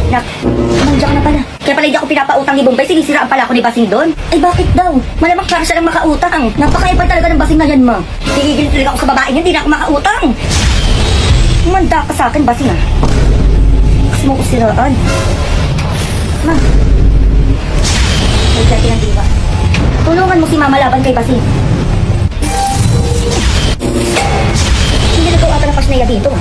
Nak, nandiyan ka na pala. Kaya pala hindi ako pinapautang ni Bombay, sinisiraan pala ako ni Basing doon. Ay bakit daw? Malamang para siya lang makautang. Napakaipal talaga ng Basing na yan, ma. Tigigil talaga ako sa babae niya, hindi na ako makautang. Manda ka sa akin, Basing ah. Kasi mo ko siraan. Ma. Ay, dati ng diba. Tulungan mo si Mama laban kay Basing. Hindi nagawa ka ng pasnaya dito.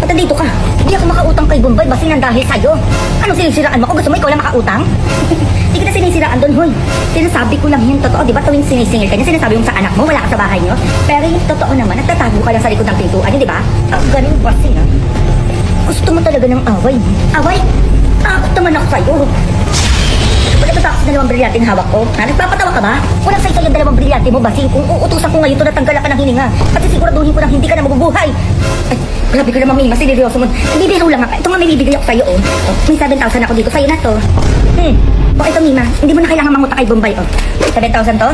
At nandito ka. Hindi ako makautang kay Bombay, Basing nang dahil sa'yo. Anong sinisiraan mo? Kung gusto mo, ikaw lang makautang? Hindi kita sinisiraan doon, hoy. Sinasabi ko lang yung totoo. Di ba tuwing sinisingil ka niya, sinasabi mo sa anak mo, wala ka sa bahay niyo? Pero yung totoo naman, nagtatago ka lang sa likod ng pintuan, di ba? Ang ganun, Basing, ha? Gusto mo talaga ng away. Away? Takot naman ako sa'yo. Wala ba takot sa dalawang brilyante na hawak ko? Ha? Nagpapatawa ka ba? Walang sa'yo yung dalawang brilyante mo, Basing. Kung uutusan ko ngayon ito, natanggal ka ng hininga. At sisiguraduhin ko na hindi ka na mabubuhay. Ay, grabe ka naman, Mima. Sineryoso mo. Bibiro lang ako. Ito nga may bibigay ako sa'yo, oh. May 7,000 ako dito. Sa'yo na to. O, ito, Mima. Hindi mo na kailangan manguta kay Bombay, oh. 7,000 to?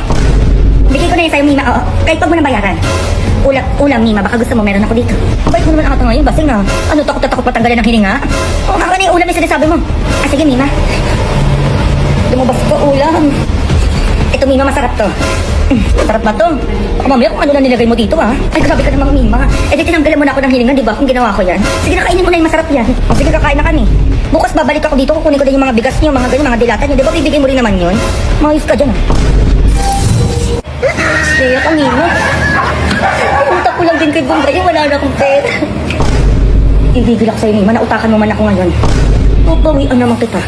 Bigay ko na yun sa'yo, Mima, oh. Kahit pag mo nang bayaran. Ulam, Mima. Baka gusto mo, meron ako dito. Bait mo naman ako ngayon, Basing, ah. Ano, takot na takot patanggalan ng hininga? O, kaka na yung ulam yung sinasabi mo. Ah, sige, Mima. Lumabas ko, ulam. Ito, Mima, masarap to. Sarap ba to? Baka mamaya kung ano na nilagay mo dito, ha? Ay, grabe ka namang, Mima. Eh, di tinanggalan mo na ako ng hininga, di ba? Kung ginawa ko yan. Sige, nakainin mo na yung masarap yan. O, sige, kakain na kami. Bukas babalik ako dito, kukunin ko din yung mga bigas niyo, mga ganyan, mga dilata niyo. Di ba, bibigay mo rin naman yun? Mayos ka dyan, ha? Kaya ka, Mima. Pumunta ko lang din kay Bombay, wala na akong pera. Ibigil ako sa'yo, Mima. Nautakan mo man ako ngayon. Babawian naman kita.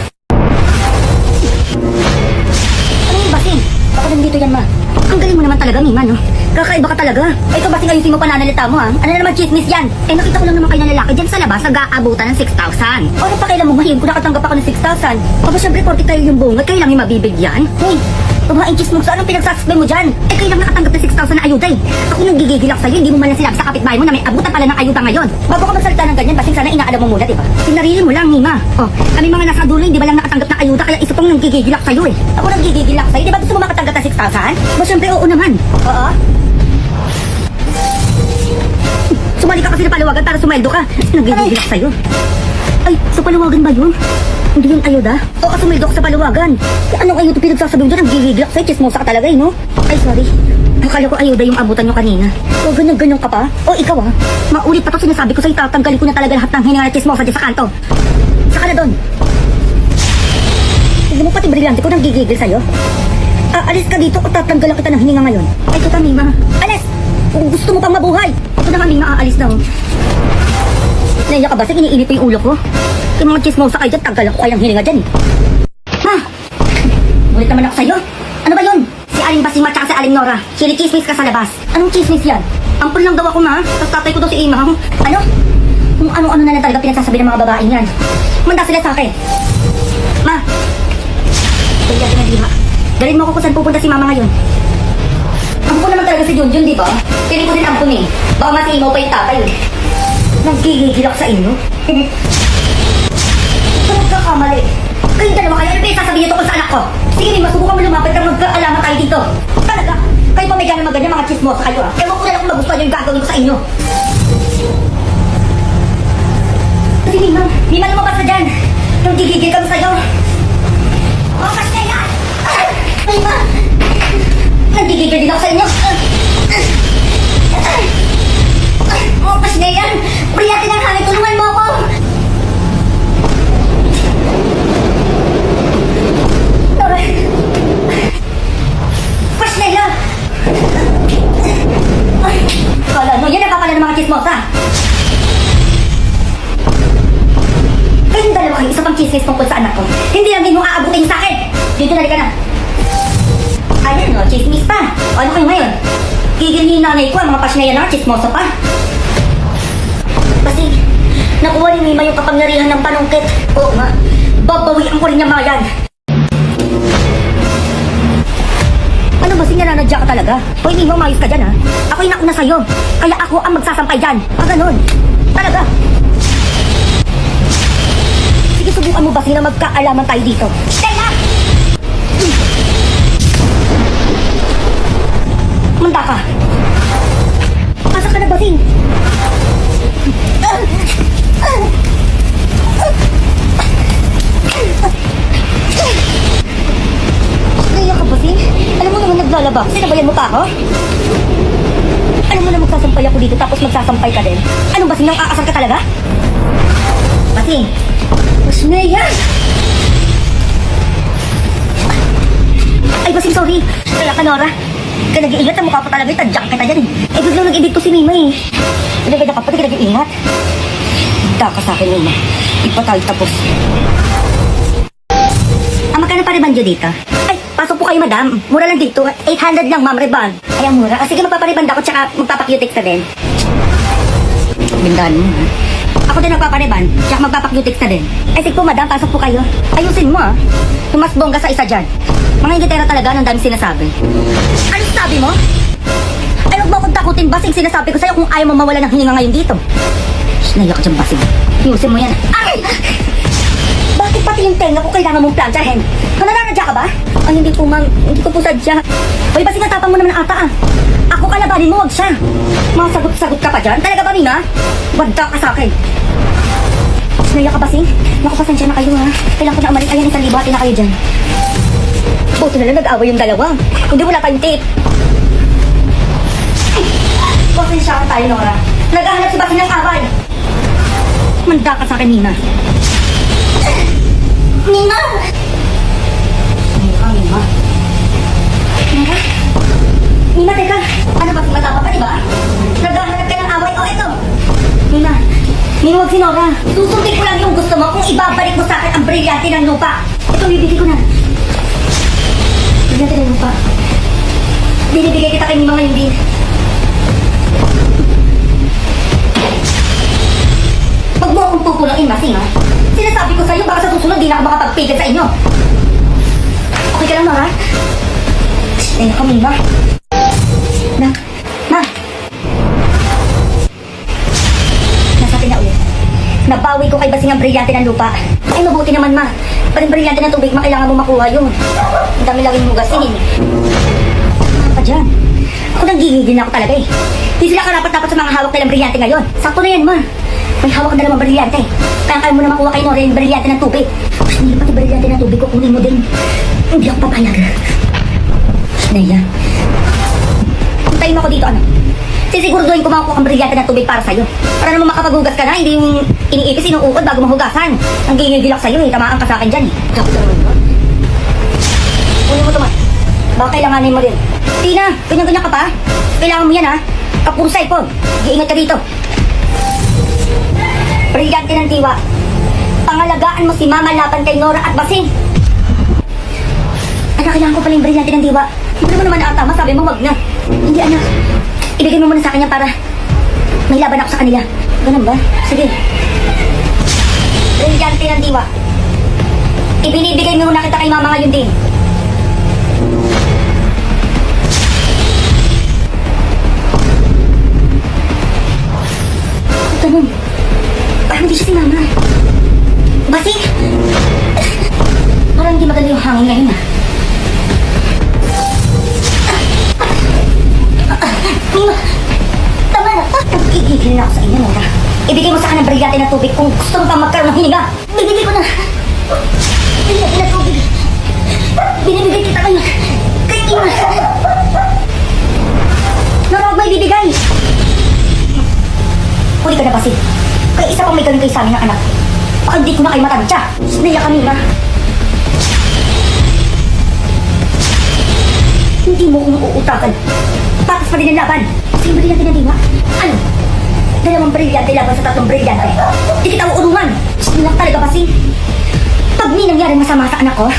Ano yung Basing? Baka nandito yan, ma. Ang galing mo naman talaga, Mima, no? Kakaiba ka talaga. Ay, ito, Basing, ayusin mo pananalita mo, ha? Ano na naman chismis yan? Eh, nakita ko lang naman kayo na lalaki dyan sa labas, nag-aabutan ng 6,000. O, ano pa kailan mo mahim kung nakatanggap ako ng 6,000? O, ba, syempre, porti kayo yung bungat, kayo lang yung mabibigyan? Hoy, babaeng chismos, anong pinagsasabi mo dyan? Eh, kayo lang nakatanggap ng 6,000 na ayuda, eh. Ako nang gigigilak sa'yo, hindi mo man lang sinabi sa kapitbahay mo na may abutan pala ng ayuda ngayon. Bago ka magsalita ng ganyan, Basing, sana inaadam mo muna, diba? Sinarili mo lang, Mima. O, kami mga nasa dulo, hindi ba lang nakatanggap ng ayuda, kaya isa pang nang gigigilak sa'yo, eh. Ako nang gigigilak sa'yo, di ba gusto mo makatanggap ng 6,000? Ba, syempre, oo naman. Oo. Sumali ka kasi na paluwagan para sumweldo ka. Nagigigilak sa'yo. Ay, sa paluwagan ba yun? Hindi yung ayuda? Oo, sumweldo ka sa paluwagan. Anong ayuda pinagsasabi mo dyan? Nagigigilak sa'yo. Chismosa ka talaga, eh, no? Ay, sorry. Akala ko ayuda yung abutan nyo kanina. O, ganyan-ganyan ka pa? O, ikaw ah. Maulit pa to sinasabi ko sa'yo. Tatanggalin ko na talaga lahat ng hininga na chismosa dyan sa kanto. Saka na doon. Hindi mo pati brilyante ko nagigigil sa'yo. Alis ka dito o tatanggalan kita ng hininga ngayon. Ay, kita, Mima. Alis! Kung gusto mo pang mabuhay. Ito na nga, Mima, aalis na. Naiyak ka ba? Sige, iniinit yung ulo ko. Yung mga chismosa kayo dyan, tanggalan ko kayang hininga dyan, eh. Ha? Ulit naman ako sa'yo. Ano ba yun? Si Aling Basing at saka si Aling Nora. Sinichismis ka sa labas. Anong chismis yan? Ampun lang daw ako, ma. Tapos tatay ko daw si Ima. Ano? Kung ano-ano na lang talaga pinagsasabi ng mga babaeng yan. Manda sila sa akin. Ma. Kaya ka na, Diha. Dalhin mo ako kung saan pupunta si Mama ngayon. Ampun naman talaga si Junjun, di ba? Pili ko din ampun, eh. Baka masimaw pa yung tatay, eh. Nagigigilak sa inyo. Ito nagkakamali. Kayong dalawa kayo, ano ba yung sasabihin tungkol sa anak ko? Sige, Mima, subukan mo lumapit na magkaalaman tayo dito. Talaga, kayo pa may gana magganyan, mga chismosa kayo, ah. Ewan ko na lang kung magustuhan yung gagawin ko sa inyo. Kasi, Mima, lumabas na dyan. Yung gigigil kami sa'yo. Oh, kasi na yan! Mima! Nagigigil din ako sa inyo. Oh, kasi na yan! Priyatin ang hangin, tulungan mo ako! Pasnela! Kala nyo, yan ang kapala ng mga chismosa. Kayong dalawa kayo, isa pang chismis tungkol sa anak ko. Hindi lang din mo aabutin sa akin. Dito na ka na. Ayan, no, chismis pa. O, ano kayo ngayon? Gigil yung nanay ko, ang mga pasnela na, chismosa pa. Kasi, nakuha ni Mima yung kapangyarihan ng panungkit. Oo nga, babawian ko rin yung mga yan. Ano ba, sinanadya ka talaga? Hoy, Mima, umayos ka dyan, ha? Ako'y nauna sa'yo, kaya ako ang magsasampay dyan. Ganun. Talaga. Sige, subukan mo ba sila magkaalaman tayo dito? Stella! Manda ka. Asa ka na, Basing? pa ako? Alam mo na magsasampay ako dito tapos magsasampay ka din? Anong basing nang aasar ka talaga? Basing! Mas na yan! Ay, basing, sorry. Kaya ka, Nora. Kaya nag-iingat sa mukha pa talaga. Tadyak kita dyan eh. Eh, biglang nag-ibig to si Mima eh. Kaya ka pa, di ka nag-iingat. Handa ka sa akin, Mima. Di pa tayo tapos. Magkano pa riban dyo dito? Ay, pasok po kayo, madam. Mura lang dito. 800 lang, ma'am, riban. Ay, ang mura. Sige, magpapariband ako, tsaka magpapacutex na din. Bindahan mo, ha? Ako din magpapariban, tsaka magpapacutex na din. Ay, sige po, madam, pasok po kayo. Ayusin mo, ha? Yung mas bongga sa isa dyan. Mga higitera talaga, nang dami sinasabi. Ano sabi mo? Ay, huwag mo akong takutin, basing sinasabi ko sa'yo kung ayaw mo mawala ng hininga ngayon dito. Naiyak ka dyan, basing. Ayusin mo yan. Ay! Bakit pati yung tenga ko kailangan mong planchahin? Nananadya ka ba? Ay, hindi po, ma'am. Hindi ko po sadya. Hoy, basi natapang mo naman ata, ah. Ako kalabanin mo, wag siya. Mga sagot-sagot ka pa dyan? Talaga ba, Mima? Wagda ka sa akin. Naiyak ka, basing? Naku, pasensya na kayo, ha? Kailangan ko na umalis. Ayan, 1,000. Hati na kayo dyan. Buti na lang nag-away yung dalawa. Kundi wala tayong tape. Pasensya ka tayo, Nora. Naghahanap si basing ng away. Manda ka sa akin, Mima. Mima! Mima. Mima? Mima, teka. Ano ba, matapa ka, diba? Naghahanap ka ng away. O, eto. Mima. Mima, wag si Nora. Susundin ko lang yung gusto mo kung ibabalik mo sa akin ang brilyante ng lupa. Ito, bibigay ko na. Brilyante ng lupa. Binibigay kita kay Mima ngayon din. Huwag mo akong pupulangin, Masing, ha? Sinasabi ko sa'yo, baka sa susunod di na ako makapagpigil sa inyo. Okay ka lang, Nora? Ayun ka, Mima. Ma! Nasa atin na ulit. Nabawi ko kay basing ang brilyante ng lupa. Ay, mabuti naman, ma. Paling brilyante ng tubig, kailangan mo makuha yun. Ang dami lang yung hugasin. Tama ka dyan. Ako nagigigil na ako talaga eh. Hindi sila karapat-dapat sa mga hawak nilang brilyante ngayon. Sakto na yan, ma. May hawak na naman brilyante. Kaya kaya mo na makuha kay Nora yung brilyante ng tubig. Hindi pati brilyante ng tubig, kukunin mo din. Hindi ako papayag. Naya. Hintayin mo ako dito, ano? Sisiguraduhin ko makukuha ang brilyante ng tubig para sa'yo. Para naman makapaghugas ka na, hindi yung iniipis, inuukod bago mahugasan. Ang gigil-gilak sa'yo eh, tamaan ka sa akin dyan eh. Kunin mo ito, ma. Baka kailanganin mo din. Tina, ganyan-ganyan ka pa? Kailangan mo yan, ha? Kapusay po. Iingat ka dito. Brilyante ng diwa. Pangalagaan mo si Mama laban kay Nora at Basing. Anak, kailangan ko pala yung brilyante ng diwa. Hindi mo naman nakatama, sabi mo wag na. Hindi, anak. Ibigay mo muna sa akin yan para may laban ako sa kanila. Ganun ba? Sige. Brilyante ng diwa. Ibinibigay mo muna kita kay Mama ngayon din. Ganun. Parang hindi siya si Mama. Basing! Parang hindi maganda yung hangin ngayon, ah. Mima! Tama na! Nagigigil na ako sa inyo, Nora. Ibigay mo sa akin ang brilyante na tubig kung gusto mo pang magkaroon ng hininga. Bibigay ko na! Brilyante na tubig. Binibigay kita kayo. Kay Mima! Nora, huwag may bibigay! Huli ka na, Basing. Kaya isa pang may ganun kayo sa amin ng anak. Baka hindi ko na kayo matansya. Naiyak ka, Mima. Hindi mo kong uutakan. Patas pa din ang laban. Kasi yung brilyante na diwa. Ano? Dalawang brilyante laban sa tatlong brilyante. Di kita uurungan. Nilak talaga, Basing. Pag may nangyaring masama sa anak ko,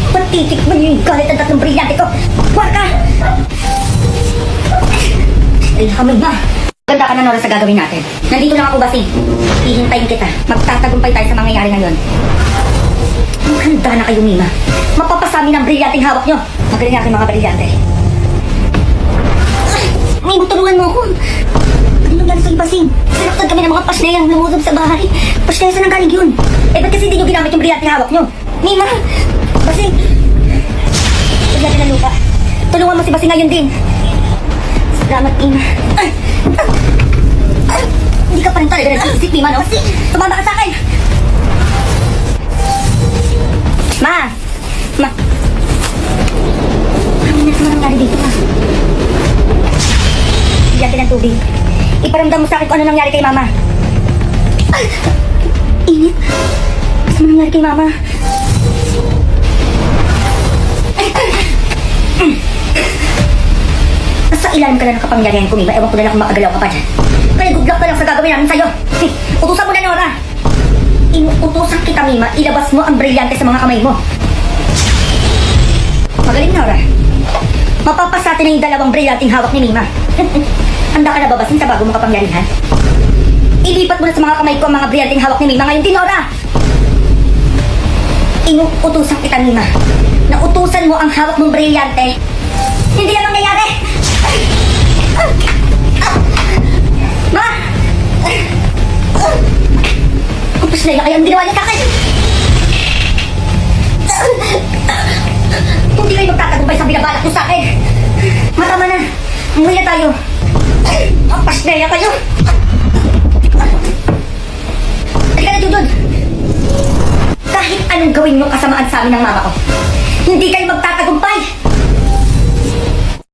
patitikman niyo yung galit ng tatlong brilyante ko. Huwag ka! Ay, kami na. Ganda ka na, Nora, sa gagawin natin. Nandito lang ako, Basing. Hihintayin kita. Magtatagumpay tayo sa mangyayari ngayon. Maganda na kayo, Mima. Mapapasami ng brilyanteng hawak nyo. Magaling aking mga brilyante. Ay, Mima, tulungan mo ako. Ano nangyari sa'yo, Basing? Sinaktan kami ng mga pasneyang lumuzog sa bahay. Pasneya, saan ang galing yun? Eh, ba't kasi hindi nyo ginamit yung brilyanteng hawak nyo? Mima! Basing! Brilyante na lupa. Tulungan mo si Basing ngayon din. Salamat, Mima. Hindi ka pa rin talaga nag-iisip, Mima, no? Tumama ka sa akin! Ma! Ano nangyari dito ha? Bigyan natin ng tubig. Iparamdam mo sa akin kung ano nangyari kay mama. Ay! Init. Ano nangyari kay mama? Nasa ilalim ka lang ng kapangyarihan ko, Mima. Ewan ko na lang kung makagalaw ka pa dyan. Kaya good luck pa lang sa gagawin namin sa'yo. Utusan mo na, Nora. Inuutusan kita, Mima. Ilabas mo ang brilyante sa mga kamay mo. Magaling, Nora. Mapapasatin na yung dalawang brilyanting hawak ni Mima. Handa ka na babasin sa bago mong kapangyarihan? Ilipat mo na sa mga kamay ko ang mga brilyanting hawak ni Mima ngayon din, Nora. Inuutusan kita, Mima. Nautusan mo ang hawak mong brilyante. Hindi na mangyayari. Ma! Kumpus na kaya ang ginawa niya sa akin. Hindi kayo magtatagumpay sa binabalak niyo sa akin. Matama na. Umuwi na tayo. Kumpus na kayo. Halika na, Dudod. Kahit anong gawin niyo kasamaan sa amin ng mama ko, hindi kayo magtatagumpay.